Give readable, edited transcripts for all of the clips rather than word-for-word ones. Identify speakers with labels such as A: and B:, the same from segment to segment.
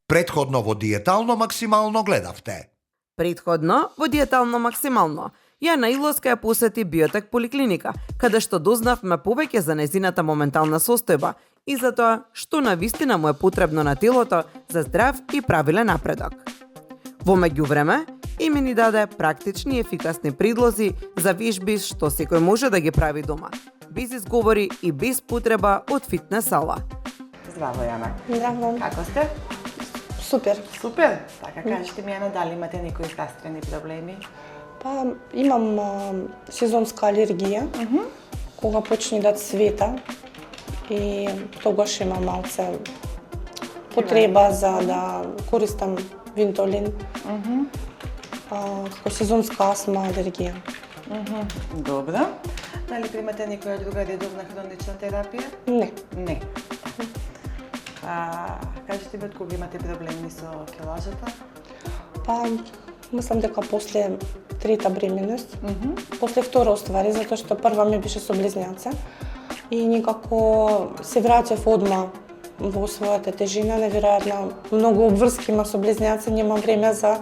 A: Претходно во Диетално максимално гледавте.
B: Предходно во Диетално максимално Јана Иловска ја посети Биотек поликлиника, каде што дознавме повеќе за незината моментална состојба и за тоа што навистина му е потребно на телото за здрав и правилен напредок. Во меѓувреме, Ими ни даде практични и ефикасни предлози за вежби што секој може да ги прави дома, без изговори и без потреба од фитнес сала.
C: Здраво, Јана.
D: Здраво.
C: Како сте?
D: Супер.
C: Супер. Така, кажете ми, Јана, дали имате некои здравствени проблеми?
D: Па имам сезонска алергија, кога почне да цвета и тогаш имам малце потреба за да користам Винтолин. Како сезонска астма, алергија.
C: Добро. Дали примате некоја друга редовна хронична терапија?
D: Не.
C: Не. Кажете ми, од кога имате проблеми со килажата?
D: Па, мислам дека после трета бременност, после втора оствари, затоа што прва ми беше со близнаци и никако се враќав одма во својата тежина, неверојатно многу обврски има со близнаци, нема време за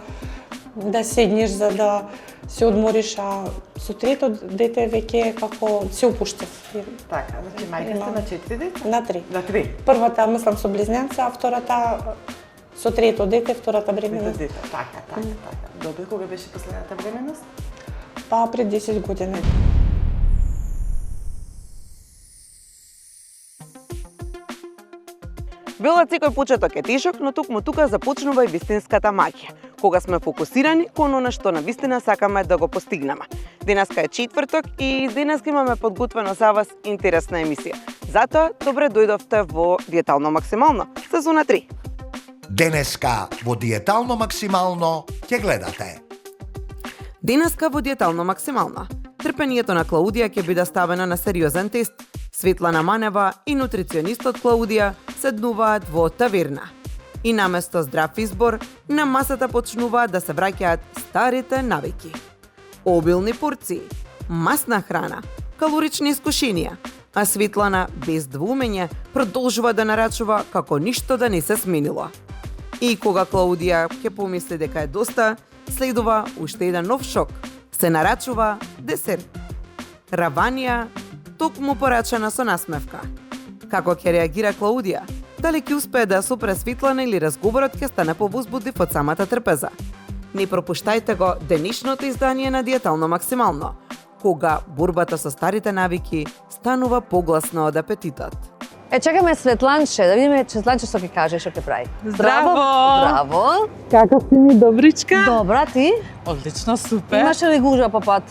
D: да седнеш, за да се одмориш, а со трето дете веќе како се опуштив.
C: Така, значи мајка сте на 4 деца?
D: На 3.
C: На 3.
D: Првата, мислам, со близнаци, а втората со трето дете, втората бременност.
C: Така. Добро, кога беше последната бременност?
D: Па пред 10 години.
B: Било секој почеток е тешок, но токму тука започнува и вистинската магија, кога сме фокусирани кон она што навистина сакаме да го постигнеме. Денеска е четврток и денеска имаме подготвено за вас интересна емисија. Затоа, добре дојдовте во Диетално максимално, сезона 3.
A: Денеска во Диетално максимално ќе гледате.
B: Денеска во Диетално максимално. Трпението на Клаудија ќе биде ставено на сериозен тест. Светлана Манева и нутриционистот Клаудија седнуваат во таверна. И наместо здрав избор, на масата почнуваат да се враќаат старите навики. Обилни порции, масна храна, калорични искушенија, а Светлана без двумење продолжува да нарачува како ништо да не се сменило. И кога Клаудија ќе помисли дека е доста, следува уште еден нов шок. Се нарачува десерт. Раванија, токму порачена со насмевка. Како ќе реагира Клаудија? Дали ќе успее да сопре Светлана или разговорот ќе стане повозбудлив од самата трпеза? Не пропуштајте го денешното издание на Диетално максимално, кога борбата со старите навики станува погласна од апетитот.
E: Чекаме Светланче, да видиме Светланче што ќе каже, што ќе прави.
F: Здраво!
E: Браво!
F: Како си ми, добричка?
E: Добра, ти?
F: Одлично, супер.
E: Имаше ли гужва по пат?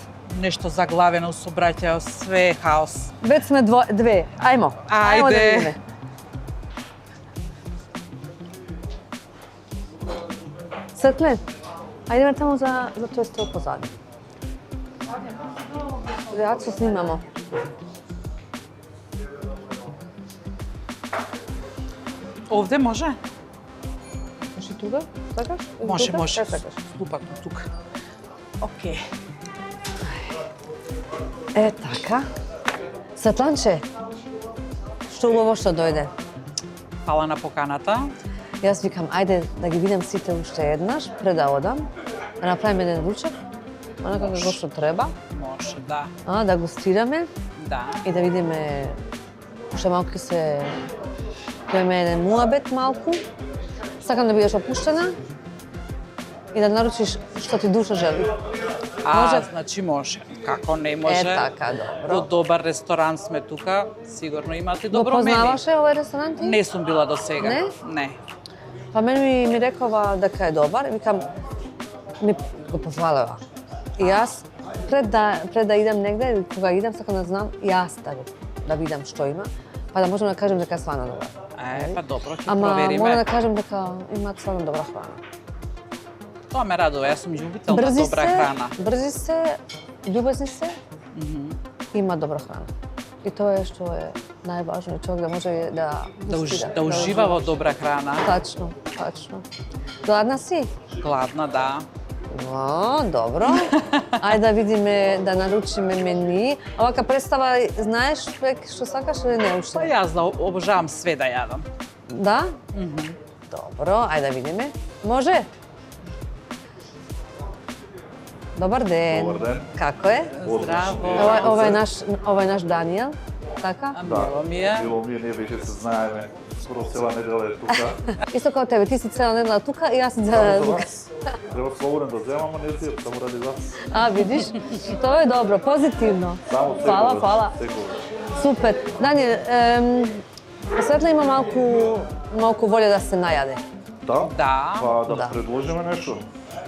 F: Нешто заглавено со браќа, све е хаос.
E: Веќе сме две. Ајмо.
F: Ајде.
E: Да видиме. Светле, ајде таму за тој стол позади. Ја се снимамо.
F: Овде може?
E: Може тука? Сакаш?
F: Може.
E: Што сакаш?
F: Слупатно тука. Океј.
E: Така. Светланче, што убаво што дојде.
F: Фала на поканата.
E: Јас викам, ајде да ги видам сите уште еднаш, пред да одам, да направиме еден ручек, онака како што треба.
F: Може, да.
E: Да гостираме
F: Да.
E: и да видиме уште малку ќе имаме еден муабет малку. Сакам да бидеш опуштена и да наручиш што ти душа жели. Може?
F: Значи може. Како не може?
E: Така, добро.
F: Во добар ресторан сме тука, сигурно имате
E: Го
F: добро меню.
E: познаваше овој ресторант?
F: Не сум била до сега.
E: Не?
F: Не.
E: Па мене ми рекова дека е добар, викам, ми го пофалева. И јас, пред да идам негде, кога идам, сакам да знам, јас да видам што има, па да можем да кажем дека е стварно добар.
F: Па добро, ќе
E: Ама
F: провериме.
E: мора да кажем дека имаат стварно добра храна.
F: Тоа ме радува, јас сум љубител на добра храна.
E: Брзи се, љубезни се, има добра храна. И тоа е што е најважно, човек да може
F: Да ужива во добра храна.
E: Тачно. Гладна си?
F: Гладна, да.
E: Добро. Ајде да видиме, да наручиме мени. Овака представа, знаеш што сакаш или не уште?
F: Па јас да обожавам све да јадам.
E: Да? Добро, ајде да видиме. Може? Добар ден.
G: Добар ден.
E: Како е?
F: Здраво.
E: Ова е наш Даниел, така?
F: Мило ми е.
G: Мило ми е, ние веќе се знаеме. Скоро цела недела е тука.
E: Исто како тебе, ти си цела недела тука и јас си цела недела
G: Само за
E: тука.
G: вас. Треба слободен да земам, а не си само ради вас.
E: А, видиш? Тоа е добро, позитивно.
G: Само
E: Фала,
G: секогаш,
E: фала.
G: секогаш.
E: Супер. Даниел, Светла има малку волја да се најаде.
G: Да?
F: Да.
G: Па да
E: Да.
G: предложиме нешто.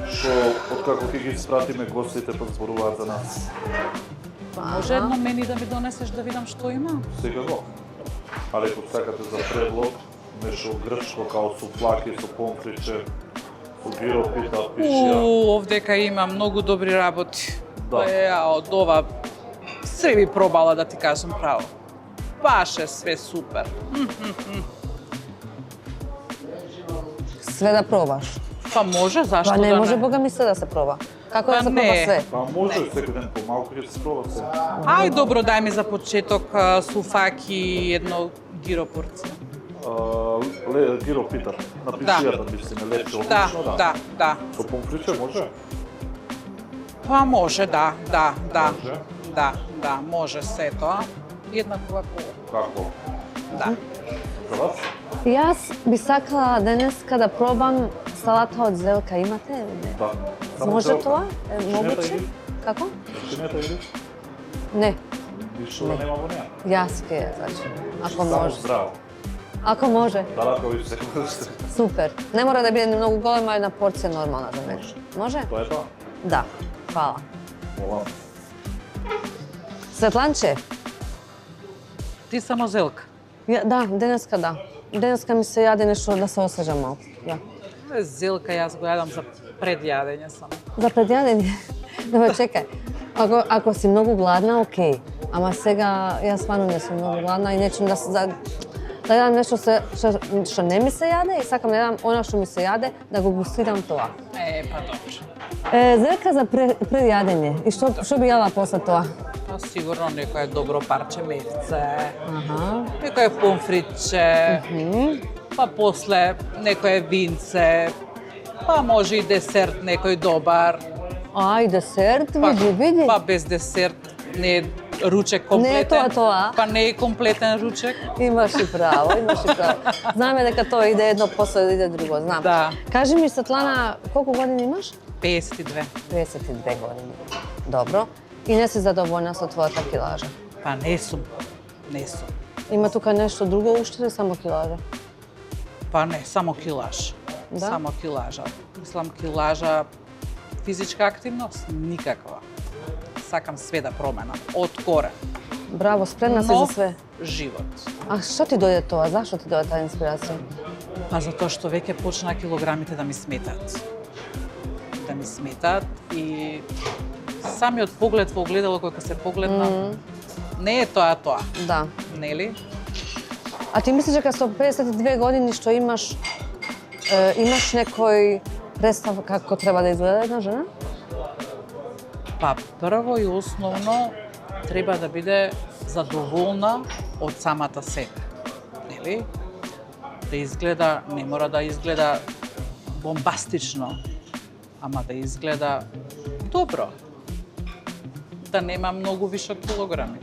G: Што откако ќе ги спратиме гостите па зборуваат за нас.
F: Може едно мени да ми донесеш да видам што има?
G: Секако. Але ако сакате за предлог, нешто грчко као суфлаки со помфриче, со гиропита, пишија.
F: Овдека има многу добри работи.
G: Да.
F: Од ова се би пробала да ти кажам право. Баш е све супер.
E: Све да пробаш.
F: Па може, зашто
E: Па не
F: да
E: може,
F: не?
E: Бога ми се да се проба. Како
F: Па
E: да се
F: не.
E: проба све?
G: Па може секој ден помалку ќе се проба се.
F: Ај, добро, дај ми за почеток суфаки и едно гиро порција.
G: Гиропитар. На пишијата мислиме лепше
F: Да,
G: одлично,
F: да.
G: Со помфриче може?
F: Па може, да.
G: Може.
F: Да, може се тоа. Еднакво ако...
G: Како?
F: Да.
G: За вас?
E: Јас би сакала денеска да пробам салата од зелка. Имате?
G: Да.
E: Може тоа? Е
G: Шинета
E: могуче?
G: или?
E: Како?
G: Шинета или?
E: Не,
G: Ништо да нема во неа.
E: јас ке, значи. Ако
G: Само
E: може.
G: здраво.
E: Ако може.
G: Да, ракови секогаш.
E: Супер. Не мора да биде многу голема, една порција нормална за мене. Може?
G: Тоа е тоа.
E: Да. Фала.
G: Мола.
E: Светланче,
F: Ти само зелка.
E: да, денеска да. Денеска ми се јаде нешто да се освежам малку. Да.
F: Зелка јас го јадам за предјадење само.
E: За предјадење. Добре, чекај. Ако си многу гладна, окей. Ама сега јас стварно не сум многу гладна и нечем да јадам нешто што не ми се јаде и сакам да јадам она што ми се јаде, да го густирам тоа.
F: Па добро.
E: Зелка за предјадење. И што би јала после тоа?
F: Па сигурно некое добро парче мефце,
E: Аха.
F: некое помфритче, па после некое винце, па може и десерт некој добар.
E: Ај, десерт, види.
F: Па без десерт не е ручек комплетен.
E: Не е тоа.
F: Па не е комплетен ручек.
E: Имаш и право. Знаме дека тоа иде едно после иде друго, знам.
F: Да.
E: Кажи ми, Светлана, колку години имаш?
F: 52.
E: 52 години. Добро. И не си задоволна со твојата килажа?
F: Па не сум.
E: Има тука нешто друго уште или само килажа?
F: Па не, само килаж.
E: Да?
F: Само килажа. Мислам килажа, физичка активност никаква. Сакам све да променам, од корен.
E: Браво, спремна си за
F: Нов
E: све.
F: живот.
E: А што ти дојде тоа? Зашто ти дојде таа инспирација?
F: Па затоа што веќе почна килограмите да ми сметат. Да ми сметат и самиот поглед во огледало кога се погледна, не е тоа.
E: Да.
F: Нели?
E: А ти мислиш дека со 52 години што имаш некој представа како треба да изгледа една жена?
F: Па прво и основно треба да биде задоволна од самата себе. Нели? Да изгледа, не мора да изгледа бомбастично, ама да изгледа добро. Да нема многу вишок килограми.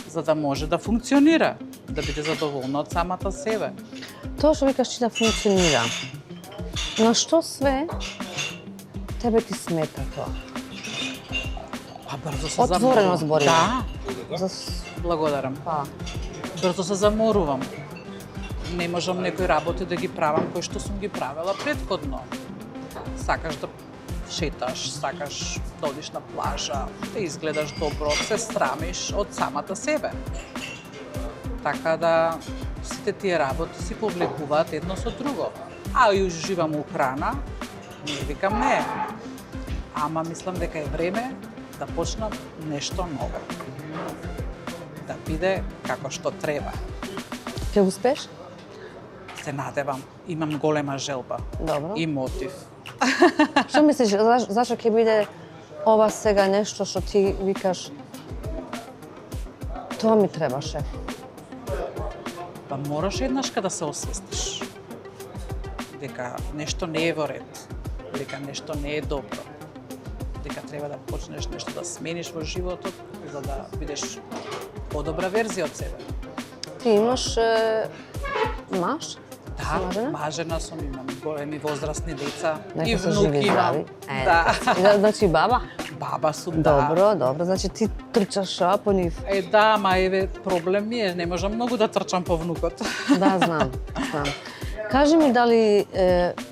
F: За да може да функционира, да биде задоволна од самата себе.
E: Тоа што викаш ти да функционира. На што све тебе ти смета тоа?
F: Па брзо се
E: Отворено
F: заморувам.
E: збориме.
F: Да,
E: За...
F: благодарам.
E: Па,
F: Брзо се заморувам. Не можам некои работи да ги правам кои што сум ги правела претходно. Сакаш да шеташ, сакаш да одиш на плажа, да изгледаш добро, се срамиш од самата себе. Така да сите тие работи си повлекуваат едно со друго. А и уживам у храна, не викам не. Ама мислам дека е време да почнам нешто ново. Да биде како што треба.
E: ќе успеш?
F: Се надевам, имам голема желба
E: Добро.
F: и мотив.
E: Што мислиш, зашто ќе биде ова сега нешто што ти викаш тоа ми требаше?
F: Па мораш еднашка да се освестиш. дека нешто не е во ред, дека нешто не е добро, дека треба да почнеш нешто да смениш во животот за да бидеш подобра верзија од себе.
E: Ти имаш маж?
F: Да,
E: Мажена?
F: мажена сум, имам големи возрастни деца и
E: Нека се
F: внуки
E: живи
F: имам.
E: здрави.
F: Да.
E: Значи баба?
F: Баба сум, да.
E: Добро, значи ти трчаш по нив.
F: Да, ма еве проблем ми е, не можам многу да трчам по внукот.
E: Да, знам. Кажи ми дали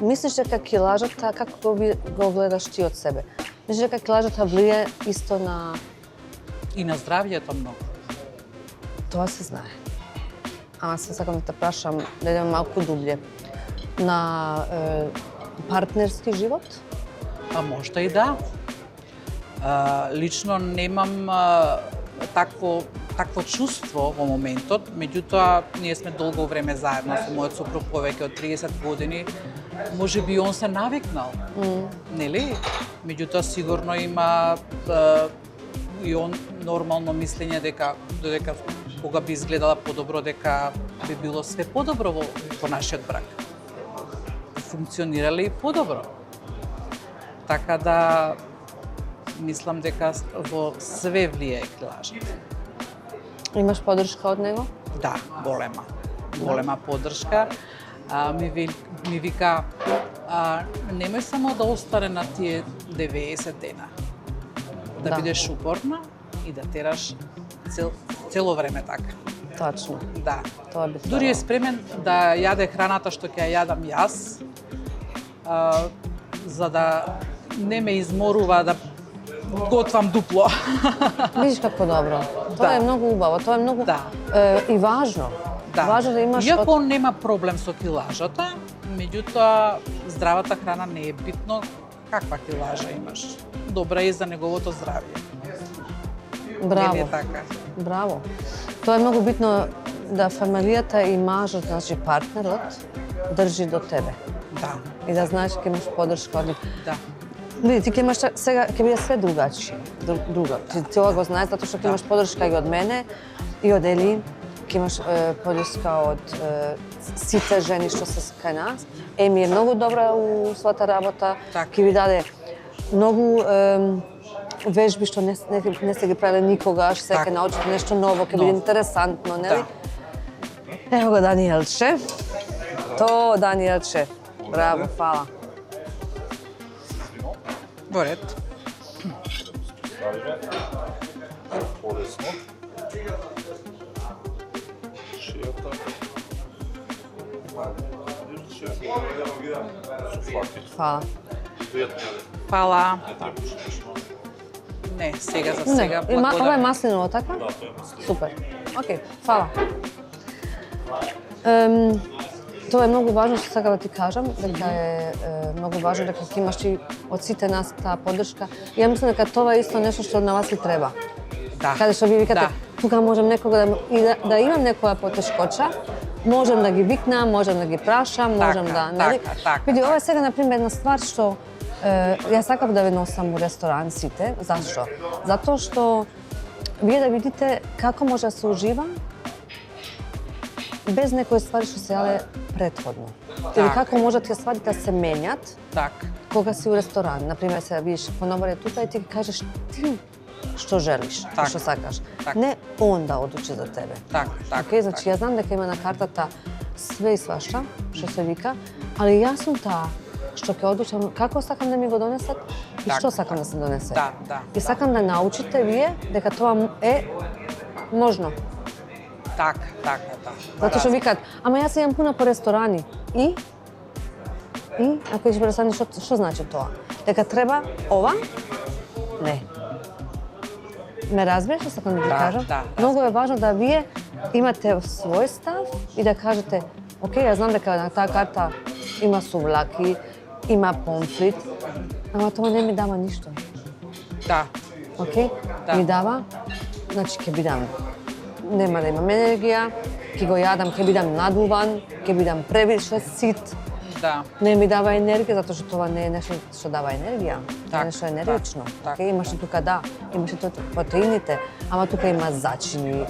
E: мислиш дека килажата, како го гледаш ти од себе? Мислиш дека килажата влие исто на...
F: И на здравјето многу.
E: Тоа се знае. Ама се сакам да те прашам, да идем малку дубле. На партнерски живот?
F: Па можда и да. Лично немам такво чувство во моментот, меѓутоа ние сме долго време заедно со мојот сопруг, повеќе од 30 години. Може би он се навикнал, нели? Меѓутоа сигурно има и он нормално мислење дека кога би изгледала подобро, дека би било све подобро во нашиот брак. Функционирале и подобро. Така да мислам дека во све влијае килажата.
E: Имаш поддршка од него?
F: Да, голема. Голема поддршка. Ми вика, немој само да остане на тие 90 дена. Да бидеш упорна и да тераш цело време така.
E: Точно.
F: Да.
E: Тоа би
F: Дури е спремен да јаде храната што ќе ја јадам јас, за да не ме изморува да готвам дупло.
E: Видиш како добро. Тоа е многу убаво, тоа е многу и важно.
F: Да.
E: Важно да имаш...
F: Иако нема проблем со килажата, меѓутоа здравата храна не е битно каква килажа имаш. Добра е за неговото здравје.
E: Браво.
F: Не е така.
E: Браво. Тоа е многу битно да фамилијата и мажот, значи партнерот, држи до тебе.
F: Да.
E: И да знаеш дека имаш поддршка од нив.
F: Да.
E: Види, ти ќе имаш сега ќе биде све другачи. Ти тоа го знаеш затоа што ќе имаш поддршка и од мене и од Ели. Ќе имаш поддршка од сите жени што се кај нас. Еми е многу добра у својата работа. Ќе ви даде многу вежби што не се ги правеле никогаш, сега ќе научите нешто ново, ќе биде интересантно, нели? Ево го Даниелче. То Даниелче. Браво, фала.
F: Во ред.
G: Полесно. Шијата.
E: Фала.
F: Фала. Не, сега за сега благодарам.
E: Ова е маслиново, така?
G: Да, тоа е маслиново.
E: Супер. Океј, фала. Тоа е многу важно што сакам да ти кажам, дека е многу важно дека ќе имаш и од сите нас таа поддршка. Ја мислам дека тоа е исто нешто што на вас ви треба.
F: Да.
E: Каде што ви викате, тука можам некога да имам некоја потешкоча, можам да ги викнам, можам да ги прашам, можам да, нели? Види, ова е сега на пример една ствар што ја сакам да ве носам у ресторан сите. Зашто? Затоа што вие да видите како може да се ужива без некои ствари што се јаве претходно. Или како може тие ствари да се менјат кога си у ресторан. Например, се видиш конобар е тука и ти кажеш ти што желиш, што сакаш. Не он да одлучи за тебе. Океј, значи ја знам дека има на картата све и свашта, што се вика, али јас сум таа што ќе одлучам како сакам да ми го донесат и што сакам да се донесе. И сакам да научите вие дека тоа е можно.
F: Така.
E: Затоа што викаат, ама јас имам пуна по ресторани. И ако идеш по ресторани, што значи тоа? Дека треба ова? Не. Ме разбираш што сакам да ти кажам? Многу е важно да вие имате свој став и да кажете, океј, јас знам дека на таа карта има сувлаки, има помфрит, ама тоа не ми дава ништо.
F: Да.
E: Океј? Ми дава, значи ќе бидам, нема да имам енергија, ќе го јадам, ќе бидам надуван, ќе бидам превише сит.
F: Да.
E: Не ми дава енергија, затоа што тоа не е нешто што дава енергија. Тоа е нешто енергично. Океј, имаше тука имаше тука протеините, ама тука има зачини,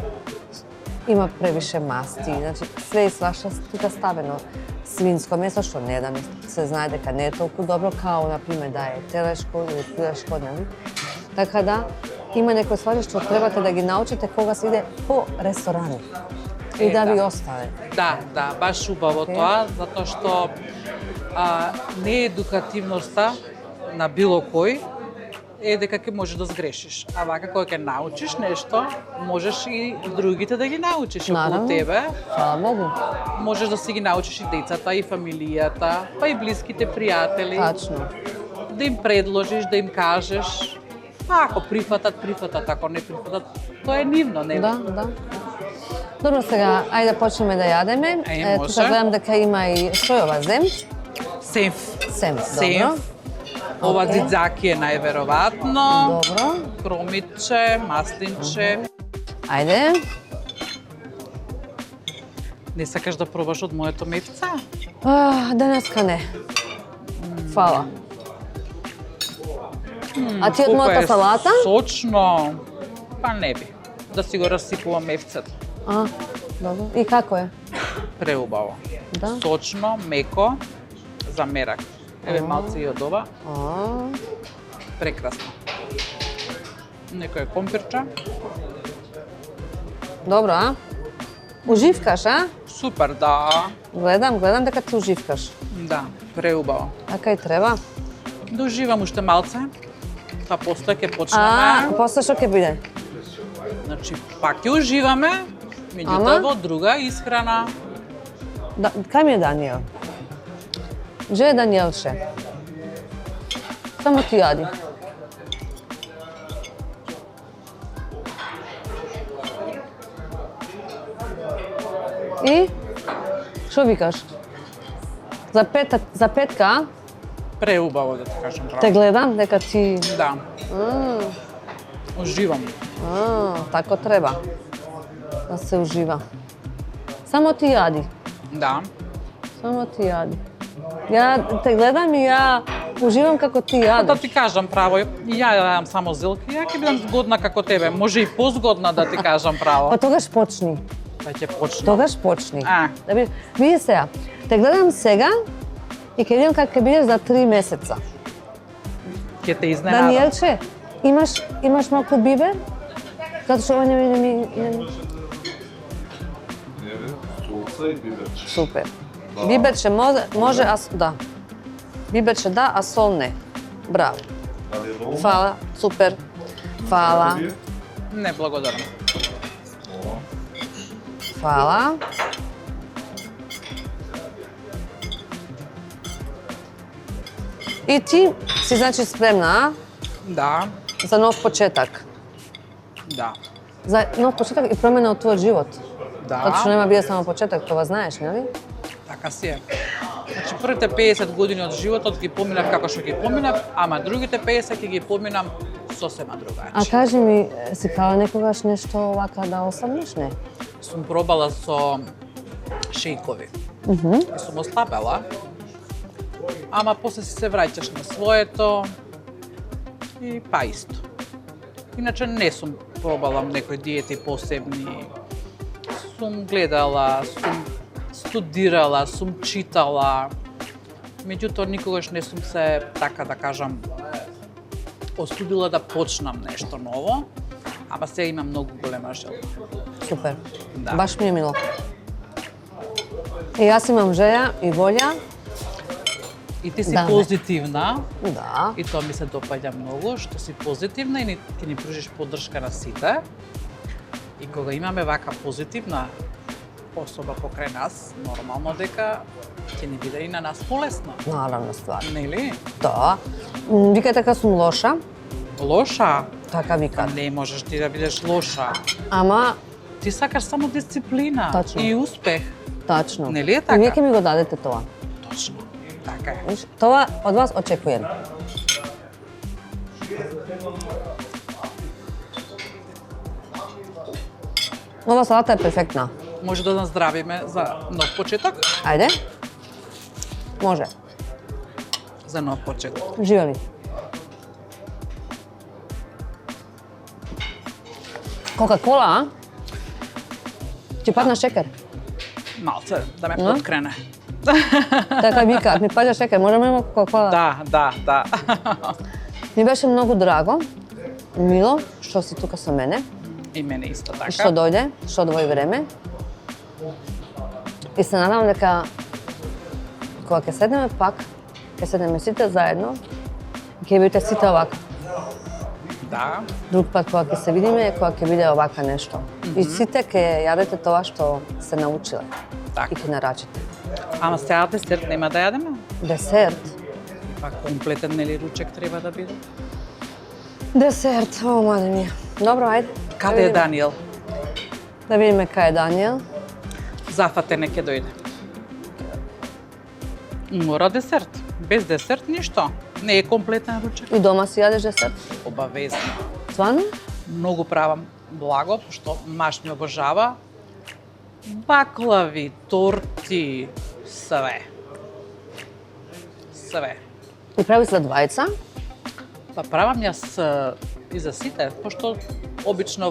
E: има превише масти, значи све и свашта тука ставено. свинско месо, што не е да се знае дека не е толку добро, као, например, да е телешко или пилешко, нели? Така да, има некои ствари што требате да ги научите кога се иде по ресторани. И да ви остане.
F: Да, баш убаво тоа, затоа што не е едукативноста на било кој е дека ќе можеш да сгрешиш. А вака кога ќе научиш нешто, можеш и другите да ги научиш околу тебе.
E: Фала Богу.
F: Можеш да си ги научиш и децата, и фамилијата, па и блиските пријатели.
E: Тачно.
F: Да им предложиш, да им кажеш. Ако прифатат, ако не прифатат, тоа е нивно, не?
E: Да. Добро, сега, ајде да почнеме да јадеме.
F: Може.
E: Тука гледам дека има и, што е ова, земф?
F: Сенф.
E: Добро.
F: Ова
E: Окей.
F: дзидзаки е најверојатно.
E: Добро.
F: Кромитче, маслинче.
E: Ајде.
F: Не сакаш да пробаш од моето мефца?
E: Денеска не. Фала. А ти од мојата салата?
F: Сочно. Па не би. Да си го расипувам мефцето.
E: Добро. И како е?
F: Преубаво.
E: Да.
F: Сочно, меко, за мерак. Еве малце и од ова. Прекрасно. Некој компирче.
E: Добро, а? Уживкаш, а?
F: Супер, да.
E: Гледам дека ти уживкаш.
F: Да, преубаво.
E: Така и треба.
F: Да уживам уште малце, па после ќе почнеме.
E: После што ќе биде?
F: Значи, пак ќе уживаме, меѓутоа во друга исхрана.
E: Кај ми е Даниел? Где е Даниелче? Само ти јади. И? Што викаш? За петка, а?
F: Преубаво, да ти кажам право.
E: Те гледам дека ти...
F: Да. Уживам.
E: Тако треба. Да се ужива. Само ти јади.
F: Да.
E: Само ти јади. Ја те гледам и ја уживам како ти јадиш.
F: Да ти кажам право, и ја јадам само зелки, ја ќе бидам згодна како тебе. Може и позгодна да ти кажам право.
E: Па тогаш почни.
F: Па ќе почнам.
E: Тогаш почни.
F: А.
E: Да види сега. Те гледам сега и ќе видам како ќе бидеш за 3 месеца.
F: Ќе те изненадам.
E: Даниелче, имаш малку бибер? Затоа што ова не ми...
G: Сулца и биберче.
E: Супер. Биберче може, да. Биберче да, а сол не. Браво.
G: Дали е доволно?
E: Фала, супер. Фала.
F: Не, благодарам.
E: Фала. И ти си значи спремна, а?
F: Да,
E: За нов почеток.
F: да.
E: За нов почеток и промена од твојот живот.
F: Да.
E: Затоа што нема биде само почеток, тоа знаеш, нели?
F: Така си е. Значи, првите 50 години од животот ги поминав како што ги поминав, ама другите 50 ќе ги поминам сосема
E: А
F: другачи.
E: кажи ми, си пала некогаш нешто овака да ослабнеш, не?
F: Сум пробала со шејкови. И сум ослабела, ама после си се враќаш на своето и па исто. Иначе не сум пробала некои диети посебни. Сум гледала, сум студирала, сум читала. Меѓутоа никогаш не сум се, така да кажам, осудила да почнам нешто ново, ама сега имам многу голема желба.
E: Супер.
F: Да.
E: Баш ми е мило. И јас имам желја и волја.
F: И ти си
E: Да, бе.
F: позитивна,
E: Да.
F: и тоа ми се допаѓа многу, што си позитивна и ќе ни пружиш поддршка на сите. И кога имаме вака позитивна особа покрај нас, нормално дека ќе ни биде и на нас полесно.
E: Наравно ствар.
F: Нели?
E: Да. Викај дека сум лоша,
F: Лоша?
E: така викаат.
F: Не можеш ти да бидеш лоша.
E: Ама,
F: Ти сакаш само дисциплина
E: Точно.
F: и успех.
E: тачно.
F: Нели е
E: И
F: така?
E: вие ќе ми го дадете тоа.
F: Точно. Така е.
E: Виж, тоа од вас очекувам. Ова салата е перфектна.
F: Може да наздравиме за нов почеток?
E: Ајде. Може.
F: За нов почеток.
E: Живи. Кока-кола, а? Ќе падна шекер.
F: Малце да ме
E: Да.
F: подкрене.
E: Така вика, ми паѓа шекер, можеме имamo Coca-Cola?
F: Да.
E: Ми беше многу драго, мило, што си тука со мене.
F: И мене исто така.
E: И што дојде, што одвои време. И се надам дека кога ќе седнеме пак, ќе седнеме сите заедно, ќе бидете сите овака.
F: Да.
E: Друг пат кога ќе се видиме, кога ќе биде овака нешто. И сите ќе јадете тоа што се научиле.
F: Така.
E: И ќе нарачите.
F: Ама сега десерт нема да јадеме?
E: Десерт.
F: Пак комплетен нели ручек треба да биде.
E: Десерт, о, маде ми. Добро, ајде.
F: Каде е Даниел?
E: Да видиме кај е Даниел.
F: Зафатене ќе дојде. Мора десерт. Без десерт ништо. Не е комплетен ручек.
E: И дома си јадеш десерт?
F: Обавезно.
E: Стварно?
F: Многу правам благо, пошто маш ми обожава. Баклави, торти, све. Све.
E: И прави след двајца?
F: Па правам јас и за сите, пошто обично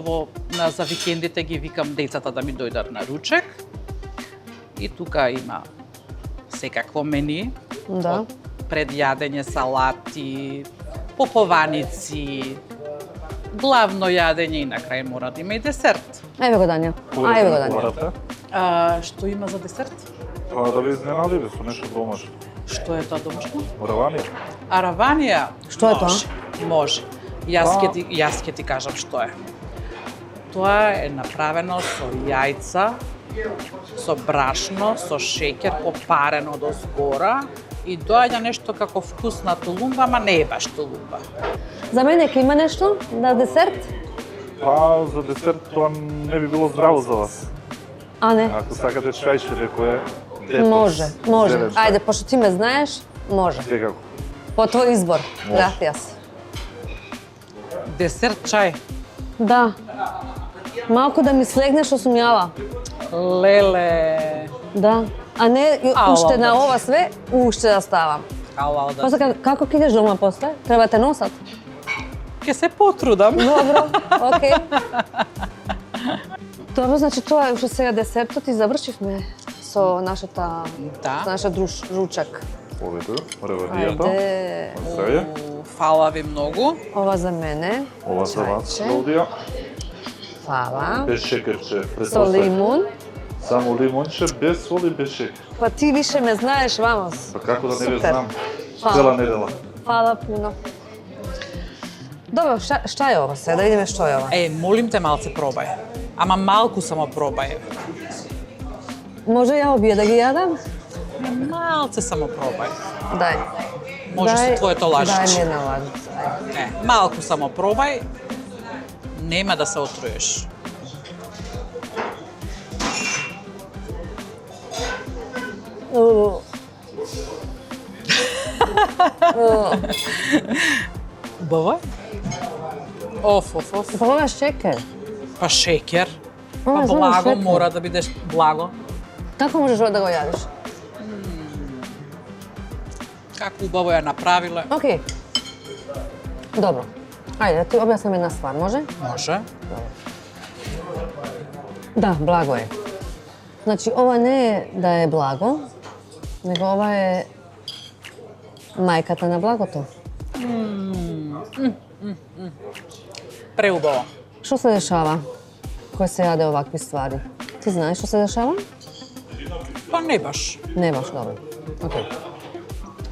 F: за викендите ги викам децата да ми дојдат на ручек. И тука има секакво мени.
E: Да.
F: Од предјадење, салати, похованици, главно јадење и на крај мора да има и десерт.
E: Ајде го, Даниел. Ајде го, Даниел.
F: Што има за десерт?
G: Тоа да ви изненадиме со нешто домашно.
F: Што е тоа домашно?
G: Раванија.
F: Араванија.
E: Што е тоа?
F: Може. Јас ќе ти кажам што е. Тоа е направено со јајца, со брашно, со шеќер попарено до згора и доаѓа нешто како вкусна тулумба, ама не е баш тулумба.
E: За мене ќе има нешто на десерт?
G: Па, за десерт тоа не би било здраво за вас.
E: А не?
G: Ако сакате чајче некое, детокс.
E: Може.
G: зелен чај.
E: Ајде, пошто ти ме знаеш, може.
G: Секако.
E: По твој избор.
G: Може.
E: Гратијас.
F: Десерт чај.
E: Да. Малку да ми слегнеш што сум јала.
F: Леле.
E: Да. А не
F: Ала,
E: уште на
F: да.
E: ова све, уште да ставам.
F: Ала, да.
E: После како ќе идеш дома после? Треба те носат.
F: Ќе се потрудам.
E: Добро, окей. Добро, значи тоа е уште сега десертот и завршивме со нашата
F: Да.
E: со нашиот ручак.
G: Овето, раванијата.
E: Ајде.
G: Здравје.
F: Фала ви многу.
E: Ова за мене.
G: Ова за вас,
E: Чајче.
G: Клаудија.
E: Фала.
G: Без шекерче.
E: Со лимун.
G: Само лимонче, без сол и без шекер.
E: Па ти више ме знаеш, Вамос.
G: Па како да не ве
E: Супер.
G: знам?
E: Фала.
G: Цела недела.
E: Фала пуно. Добро, шта е ова сега? Да видиме што е ова.
F: Молим те малце пробај. Ама малку само пробај.
E: Може ја обие да ги јадам?
F: Малце само пробај.
E: Дај.
F: Може со твоето лажиче.
E: Дај ми една лажица.
F: Малку само пробај. Нема да се отруеш. Убаво е? Оф.
E: Ова е шекер.
F: Па шекер.
E: Ова
F: Па
E: е само
F: благо,
E: шекер.
F: мора да бидеш благо.
E: Како можеш ова да го јадеш?
F: Како убаво ја направиле.
E: Океј. Добро. Ајде, да ти објаснам една ствар, може?
F: Може.
E: Да, благо е. Значи, ова не е да е благо, него ова е мајката на благото.
F: Преубаво.
E: Што се дешава кога се јаде овакви ствари? Ти знаеш што се дешава?
F: Па не баш.
E: Не баш добро. Океј.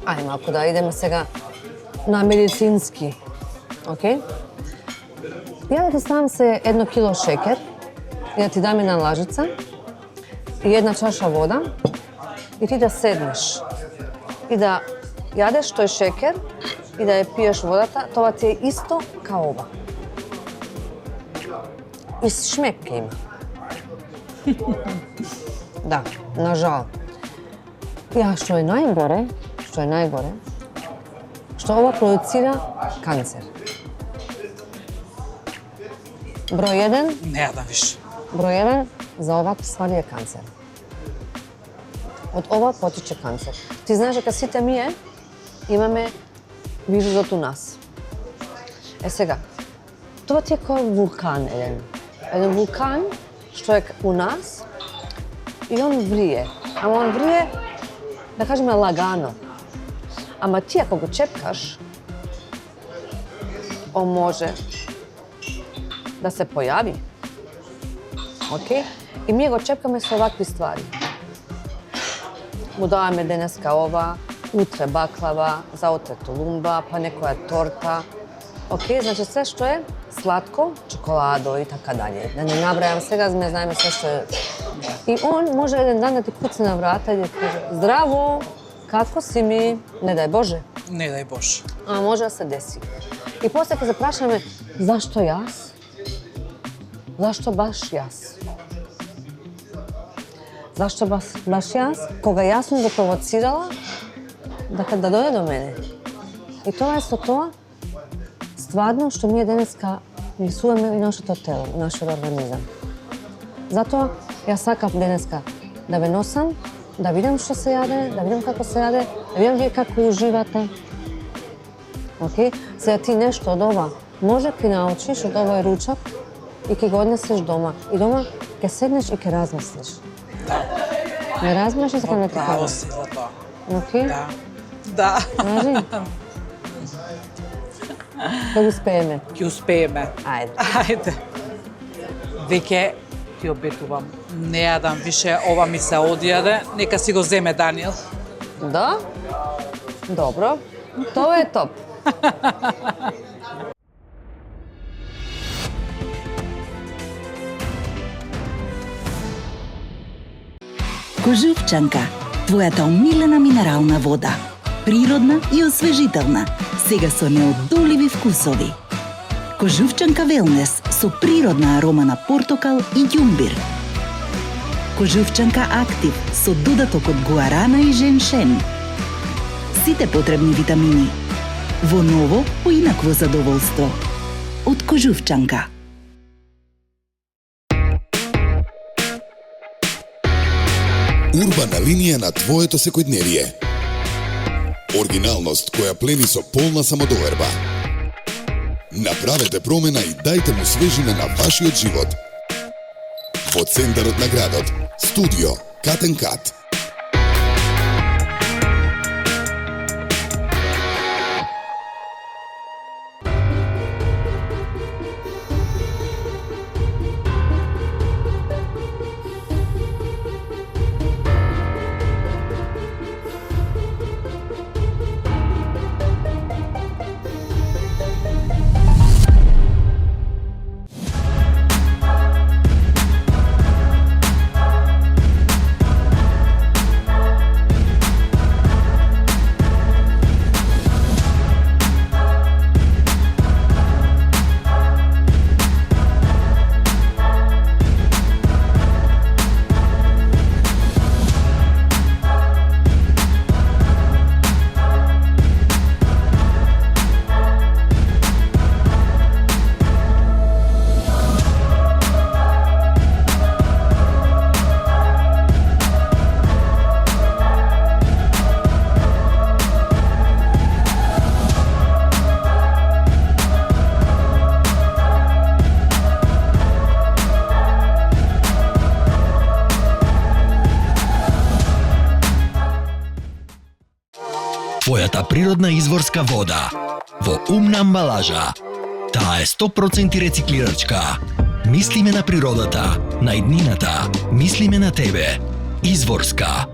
E: Ајде малку да идеме сега на медицински. Океј? Ја да ти ставам се 1 кило шекер и да ти дам една лажица и една чаша вода и ти да седнеш и да јадеш тој шекер и да ја пиеш водата, тоа ти е исто као ова. И шмек ќе има. Да, на жал. Ја, што е најгоре, што ова продуцира канцер. Број 1,
F: Не ја да виш.
E: број 1 за овакви ствари е канцер. Од ова потиче канцер. Ти знаеш дека сите ние имаме вирусот у нас. Сега, тоа ти е како вулкан еден. Еден вулкан што е у нас и он врие. Ама он врие да кажеме лагано. Ама ти ако го чепкаш, он може да се појави. Океј? И ние го чепкаме со овакви ствари. Му даваме денеска ова, утре баклава, заутре тулумба, па некоја торта. Океј, значи се што е сладко, чоколадо и така далje. Да не набрајам сега, ме знаеме се што е. И он може еден дан да ти куцне на врата и да ти каже: здраво, како си ми? Не дај Боже.
F: Не дај Боже.
E: А може да се деси. И после ќе запрашаме: зашто јас? Зашто баш јас? Зашто баш јас? Кога јас сум го провоцирала да дојде до мене. И тоа е со тоа стварно што ние денеска мислуваме и нашето тело, и нашиот организам. Затоа јас сакам денеска да ве носам, да видам што се јаде, да видам како се јаде, да видам вие како уживате. Океј? Сега ти нешто од ова може ќе научиш од овој ручак и ќе го однесеш дома. И дома ќе седнеш и ќе размислиш. Не размислиш како не ти
F: Право
E: кажам.
F: си за тоа.
E: Океј?
F: Да. Да.
E: Кажи. Да успееме.
F: Ќе успееме.
E: Ајде.
F: Ајде. Веќе ти обетувам, не јадам више, ова ми се одјаде, нека си го земе Даниел.
E: Да? Добро. Тоа е топ.
H: Кожувчанка, твојата омилена минерална вода. Природна и освежителна, сега со неодоливи вкусови. Кожувчанка Велнес со природна арома на портокал и ѓумбир. Кожувчанка Актив со додатокот гуарана и женшен. Сите потребни витамини. Во ново, поинакво задоволство. Од Кожувчанка.
I: Урбана линија на твоето секојдневие. Оригиналност која плени со полна самодоверба. Направете промена и дајте му свежина на вашиот живот. Во центарот на градот, студио Cut & Cut.
J: Твојата природна изворска вода во умна амбалажа. Таа е 100% рециклирачка. Мислиме на природата, на иднината, мислиме на тебе. Изворска.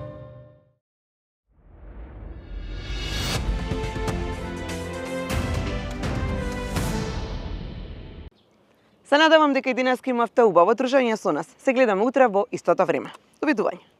B: Се надевам дека и денеска имавте убаво дружење со нас. Се гледаме утре во истото време. Довидување.